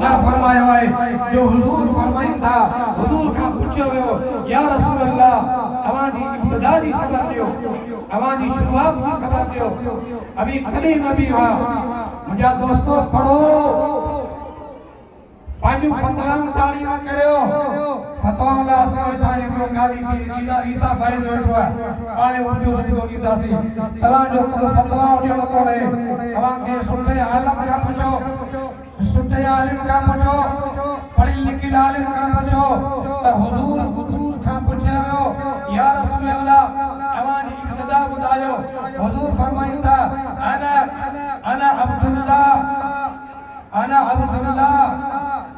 खुदा फरमायो है जो हुजूर फरमाइन था हुजूर का पूछो हो या रसूल अल्लाह अवाजी इब्तिदा दी खबर दियो अवाजी शुरुआत की खबर दियो अभी कने नबी हुआ मुझा दोस्तों पढ़ो पांजू फतवा जारी न करियो फतवा ला असां जो गाली की ईसा भाई जो हुआ आए उठो उठो की दासी तवा जो फतवा उठो न कोने तवा के सुठे आलम का पूछो सुठे आलिम का पूछो पढ़ी लिखी आलिम का पूछो तो हुजूर का पूछे हो या रसूल अल्लाह अवानी इब्तिदा बुधायो हुजूर फरमाइंदा अना अब्दुल्लाह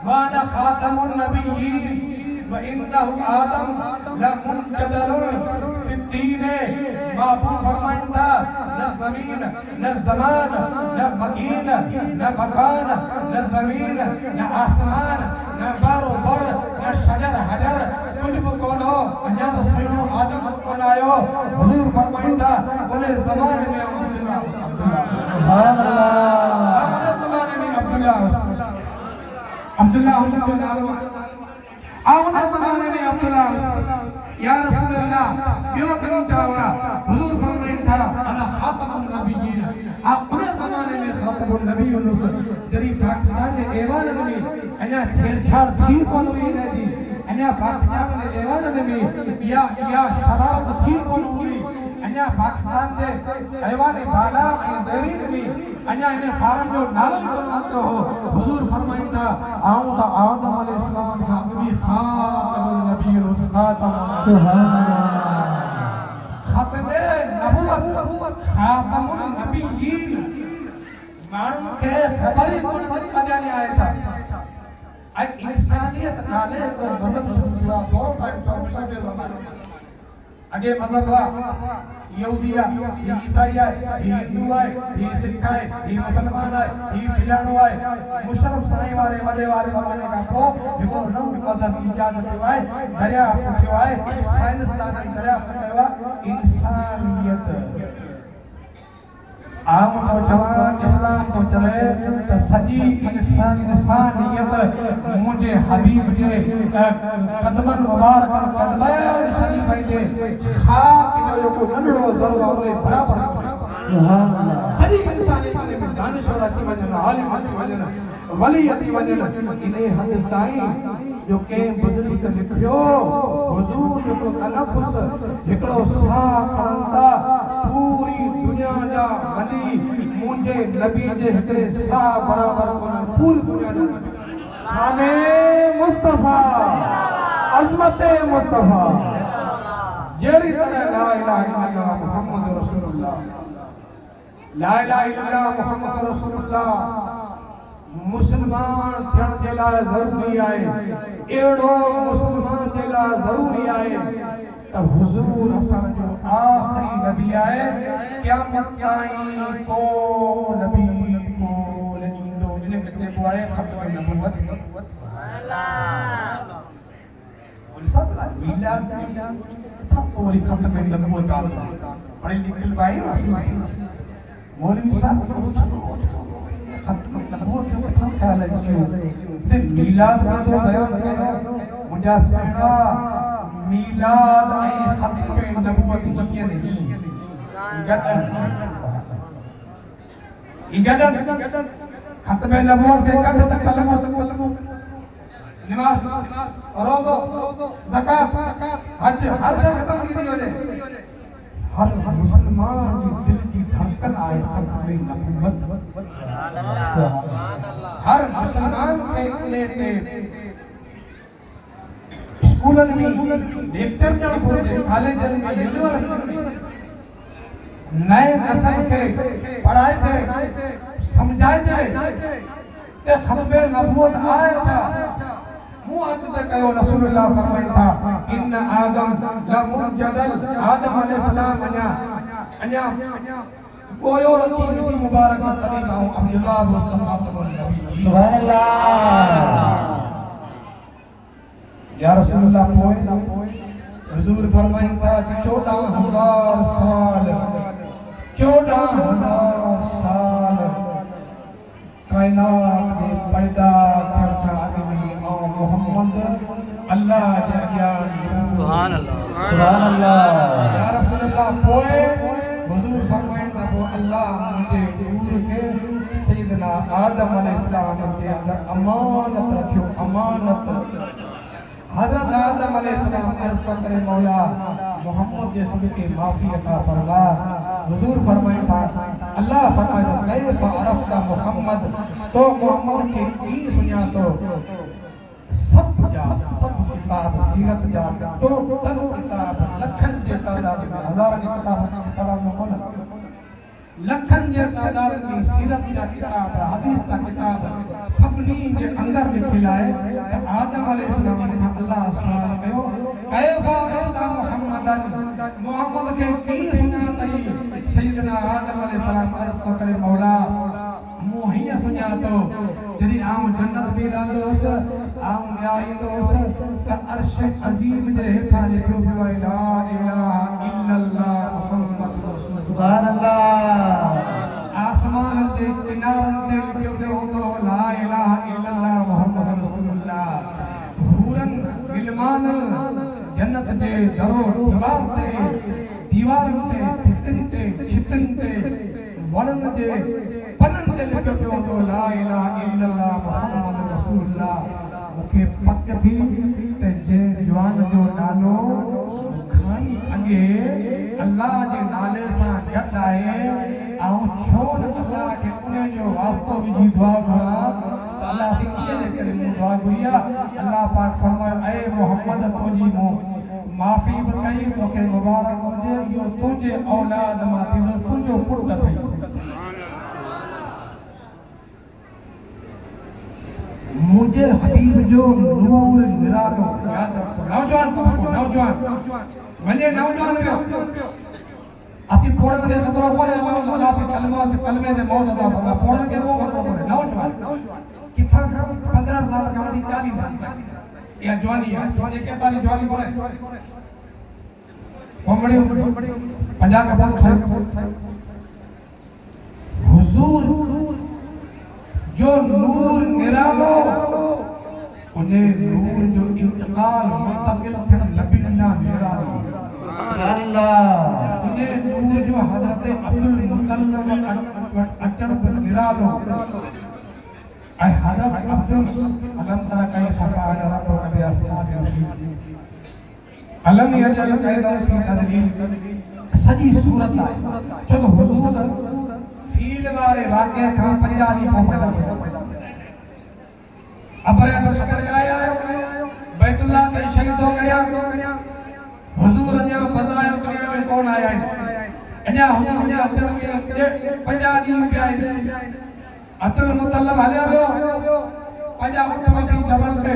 वाना खातमुन नबिय्यीन व इन्नहु आदम लमुनजदलुन फिद्दीन बाबू फरमाइंदा न जमीन न ज़मान न मकीन न मकान न जमीन न आसमान न बारो बर न शजर हजर कुछ भी कौन हो अल्लाह तो सुनो आदम कौन आयो हुजूर फरमाइंदा बोले ज़माने में अब्दुल्लाह सुभान अल्लाह अपने ज़माने में अब्दुल्लाह आवने ज़माने में अब्दुल्लाह या रसूल अल्लाह यो करो चावा हुजूर फरमाइन था अना खातमुन नबिय्यीन अपने ज़माने में खातमुन नबिय्यीन जरी पाकिस्तान के ऐवान में अना छेड़छाड़ थी कोन हुई न जी अना पाकिस्तान के ऐवान में या शरारत थी कोन हुई अना पाकिस्तान के ऐवान बाला ज़रीन में अना इने फारम जो नालो तो हो हुजूर फरमाइन था आऊं तो आदम अलैहिस्सलाम का नबी खातमुन नबिय्यीन खातम सुभान अल्लाह खातमे नबुवत खातमुन नबिय्यीन मानू के खबर ही कोन कजाने आया था आई इंसानियत नाले पर मजहब शुरू हुआ टाइम पर मुश्किल ज़माने आगे मजहब हुआ यहूदिया ये ईसाई है ये हिंदू है ये सिख है ये मुसलमान है ये फिलानो है मुशरफ साईं वाले वडे वाले ज़माने का को देखो नव मजहब इजाजत हुआ है दरियाफ्त हुआ है साइंसदान दरियाफ्त हुआ इंसानियत आम तो जवान इस्लाम को चले तो सजी इंसानियत मुझे हबीब के कदमन मुबारक कदमन शरीफ है खाक जो को नंढड़ो ज़रो और बराबर सुभान अल्लाह सजी इंसानियत में दानिश और अति वजन आलिम अति वजन वली अति वजन इने हद ताई जो के बुजुर्ग तो लिखियो हुजूर जो तनफुस एकड़ो सा खणंदा पूरी दुनिया जा वली मुझे नबी जे एकड़े सा बराबर कोन पूरी दुनिया जा शाने मुस्तफा अजमत मुस्तफा जेरी तरह ला इलाहा इल्लल्लाह मुहम्मद रसूलुल्लाह ला इलाहा इल्लल्लाह मुहम्मद रसूलुल्लाह मुसलमान थियण जे लाइ ज़रूरी आहे एड़ो मुसलमान जे लाइ ज़रूरी आहे त हुजूर असां जो आखिरी नबी आहे क़यामत ताईं को नबी को न ईंदो इन खे चइबो आहे ख़त्म नबुवत सुभान अल्लाह उन सब मिलाद था वरी ख़त्म नबुवत पढ़ी लिखल भाई मौलवी साहब ख़त्म नबुवत जो था ख्याल है ते मिलाद में तो बयान कयो मुझा सुना मिलाद ऐं ख़त्म नबुवत हीअं नहीं गडन ख़त्म नबुवत के कद तक कलमो नमाज रोज़ो ज़कात हज हर शइ ख़त्म थी वञे हर मुसलमान जी दिल की धड़कन आए ख़त्म नबुवत सुभान अल्लाह हर मुसलमान के ने स्कूल में लेक्चर न पढ़े कॉलेज में यूनिवर्सिटी में नए नस्ल के पढ़ाए थे समझाए थे ते ख़त्म नबुवत आए था मु अर्ज़ पे कयो रसूलुल्लाह फरमाइन था इन आदम लमुनजदल आदम अलैहिस्सलाम अञा गोयो रखी मिठी मुबारक तबी मां अब्दुल्लाह मुस्तफा नबी सुभान अल्लाह या रसूलुल्लाह पोए हुजूर फरमाइन था 14000 साल 14000 साल कायनात के पैदा थियण अल्लाह जे अॻियां सुभान अल्लाह सुभान अल्लाह। या रसूल अल्लाह पोए हुजूर फरमाइनि था पोइ अल्लाह मुंहिंजे नूर खे सैयदना आदम अलैहिस्सलाम जे अंदरि अमानत रखियो अमानत। हज़रत आदम अलैहिस्सलाम अर्ज़ करे मौला मोहम्मद जे सदके माफ़ी अता फरमा। हुजूर फरमाइनि था अल्लाह फरमाए कैफ़ अरफ़्ता मोहम्मद तो मोहम्मद खे कीअं सुञातो सब किताब सीरत जा टोटल किताब लखन जे तादाद में हज़ारनि जी किताब तादाद में कोन लखन जे तादाद में सीरत जा किताब हदीस जा किताब सभनी जे अंदर लिखियल आहे त आदम अलैहिस्सलाम खां अल्लाह सुवाल कयो कैफ़ अरफ़्ता मोहम्मदन मोहम्मद खे कीअं सुञातई। सैयदना आदम अलैहिस्सलाम अर्ज़ करे मौला मूं हीअं सुञातो जॾहिं आऊं जन्नत में रहंदो हुअसि आऊं ॼाणींदो हुअसि त अर्श अज़ीम जे हेठां लिखियो पियो आहे ला इलाहा इल्लल्लाह मुहम्मद रसूलुल्लाह। सुभान अल्लाह। आसमान जे किनारनि ते लिखियो पियो हूंदो ला इलाहा इल्लल्लाह मुहम्मद रसूलुल्लाह। हूरन गिलमानल जन्नत जे दरो दीवारनि ते भितियुनि ते छितनि ते वणनि जे पननि ते लिखियो पियो हूंदो ला इलाहा इल्लल्लाह मुहम्मद रसूलुल्लाह। मूंखे पक थी त जंहिं जवान जो नालो खाई अॻे अल्लाह जे नाले सां गॾु आहे ऐं छो न अल्लाह खे उन जो वास्तो विझी दुआ घुरां त अल्लाह कीअं जे करे मूं दुआ घुरी आहे। अल्लाह पाक फरमायो ऐ मोहम्मद तुंहिंजी मूं माफ़ी बि कई तोखे मुबारक हुजे इहो तुंहिंजे औलाद मां थींदो तुंहिंजो पुटु अथई। मुझे हबीब जो नूर निरालो याद रखो। नौजवान वञे नौजवान पियो असीं पोड़न ते खतरो कोन्हे अल्लाह से कलमे ते मौत अता फरमा पोड़न खे को खतरो कोन्हे। नौजवान किथां खां 15 साल खां वठी 40 साल या जवानी आहे जवानी 41 जवानी कोन्हे कोमड़ियो 50 का बोल हुजूर जो नूर निरालो उन्हें नूर जो इंतकाल मुंतकिल थियण नबी ना निरालो सुभान अल्लाह। उन्हें नूर जो हजरत अब्दुल मुतल्लब अचण निरालो ऐं हजरत अब्दुल अलम तरा कैफ़ फ़अल रब्बुक बिअस्हाबिल फ़ील अलम यजअल कैदहु फ़ी तदलील सजी सूरत आहे छो त हुजूर फील वारे वाक़े खां 50 ॾींहं पोइ पैदा थियो। अबरे लश्कर आया बैतुल्लाह ते शहीद हो गया हुजूर अञा बज़ायो कयो कोन आया अञा हुजूर जा 50 ॾींहं पिया आहिनि। अब्दुल मुतल्लब हलिया वियो पंहिंजा उठ वठी जबल ते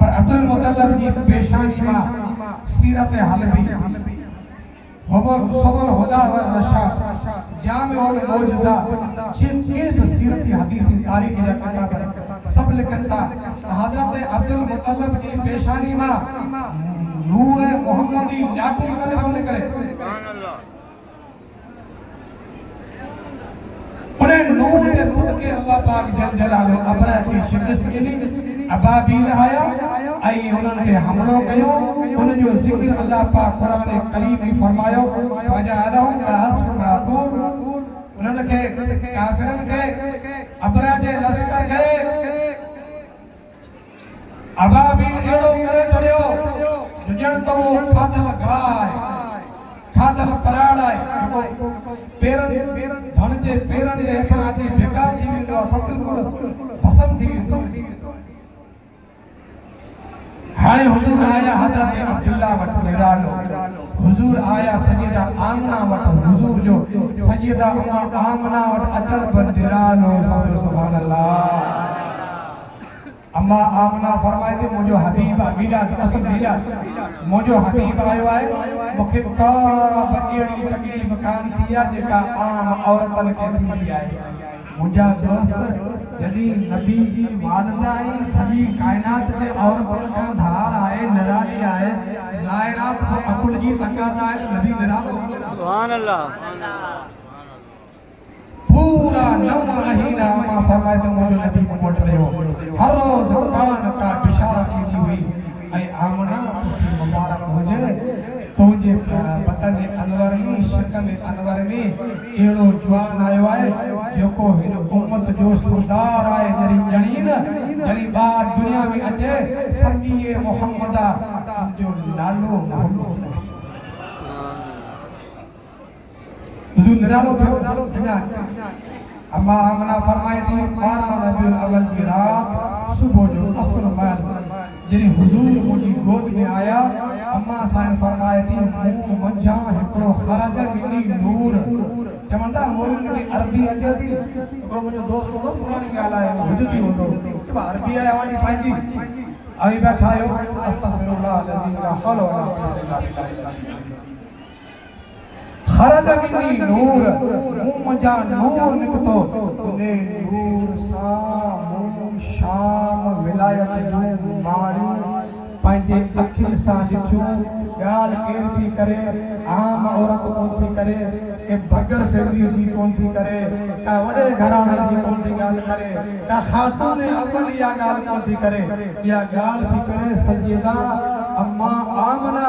पर अब्दुल मुतल्लब जी पेशानी मां सीरत हलबी सबल हुदा व रशाद जामे और मौजूदा जिनके सीरत हदीस तारीख जा किताब सब लिखन था हजरत अब्दुल मुतल्लब जी पेशानी मां नूर मोहम्मदी लाटू करे बोले करे सुभान अल्लाह। उन्हें नूर के सदके अल्लाह पाक जल जलालो अबरा की शिकस्त दी अबाबील आया आई उन्हनि खे हमलो कयो उन जो जिक्र अल्लाह पाक कुरान करीम में फरमायो फजाअलहुम काअस्फाकुर उन्हनि खे काफिरनि खे अबरा जे लश्कर खे अबाबील एड़ो करे छड़ियो ॼण त वो खाधल गाय खाधल पराड़ आहे पेरनि धन जे पेरनि जे हेठां अची बेकार थी वेंदो आहे सब भस्म थी वेंदो। हाणे हुजूर आया हजरत अब्दुल्ला वटि निरालो हुजूर आया सैयदा आमना वटि हुजूर जो सैयदा आमना वटि अचण पर निरालो सुभान अल्लाह। अम्मा आमना फरमाए थी मुझो हबीब मिलाद असल मिलाद मुझो हबीब आयो आहे मूंखे का बकेड़ी तकलीफ़ कान थी आहे जेका आम औरतनि खे थींदी आहे। मुंहिंजा दोस्त जॾहिं नबी जी वालदा आई सॼी काइनात जे औरतुनि खां धार आहे निराली आहे ज़ाहिरात अकुल जी तकाज़ा आहे नबी निरालो सुभान अल्लाह। पूरा 9 महीना मां फरमाए तो मुझे नबी मूं वटि रहियो हर रोज़ कुरान का बिशारत ऐं आमना तोखे मुबारक हुजे तुंहिंजे बदन अनवर में शकल अनवर में अहिड़ो जवान आयो आहे जेको हिन उम्मत जो सरदार आहे जड़ी ॿार दुनिया में अचे सम्झी मोहम्मद जो नालो मोहम्मद हुजूर निरालो थियो अम्मा आमना फरमाए थी 12 रबीउल अव्वल की रात सुबह जो असर बाद जॾहिं हुजूर मुंहिंजी गोद में आया अम्मा साईं फरमाए थी मूं मंझां हिकिड़ो ख़रज मिली नूर चवंदा मोहन में अरबी अचे थी हिकिड़ो मुंहिंजो दोस्त हूंदो पुराणी ॻाल्हि आहे हुजती हूंदो अरबी आहे वाणी पंहिंजी आई बैठा आहियो अस्तगफिरुल्लाह अज़ीम ला हौल वला कुव्वता इल्ला बिल्लाह खरज मिनी नूर मुंह मंझां नूर निकतो उन्हें नूर सां मुंह शाम विलायत जूं मारियूं पंहिंजे अखियुनि सां ॾिठियूं ॻाल्हि केर बि करे आम औरत कोन थी करे के बगर फैमिली जी कोन थी करे का वॾे घराणे जी कोन थी ॻाल्हि करे का ख़ातून अव्वल इहा ॻाल्हि कोन थी करे इहा ॻाल्हि बि करे सैयदा अम्मा आमना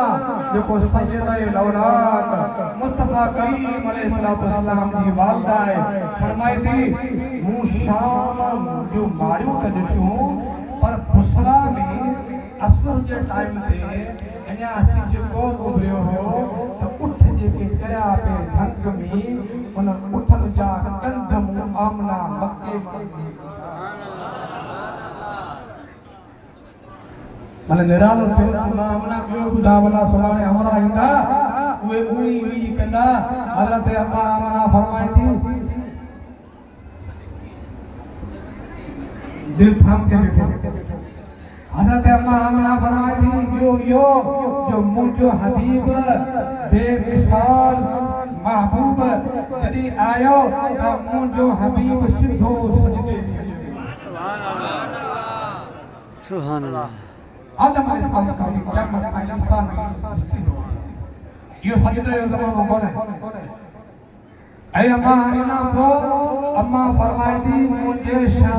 जेको सैयदा लौलाद मुस्तफा करीम अलैहिस्सलाम जी वालिदा आहे फरमाए थी मूं शाम जो मारियूं त ॾिठियूं पर बुसरा में असर जे टाइम ते अञा सिज कोन उभरियो हो त उठ जेके चरिया पे धंग में उन उठन जा कंद मूं आमना मक्के माने निरालो थियो आमना ॿियो ॿुधावला सुभाणे हमरा ईंदा उहे उही हुई कंदा हज़रत अम्मा आमना फरमाए थी दिल थाम के बैठो हज़रत अम्मा आमना फरमाए थी ॿियो इहो जो मुंहिंजो हबीब बेमिसाल महबूब जॾहिं आयो त मुंहिंजो हबीब सिधो सजदे सुभान अल्लाह आदम अलैहिस्सलाम का क़यामत का इंसान यो सजदे जो ज़मानो कोन है ऐ अम्मा आमना को अम्मा फरमाए थी मुंहिंजे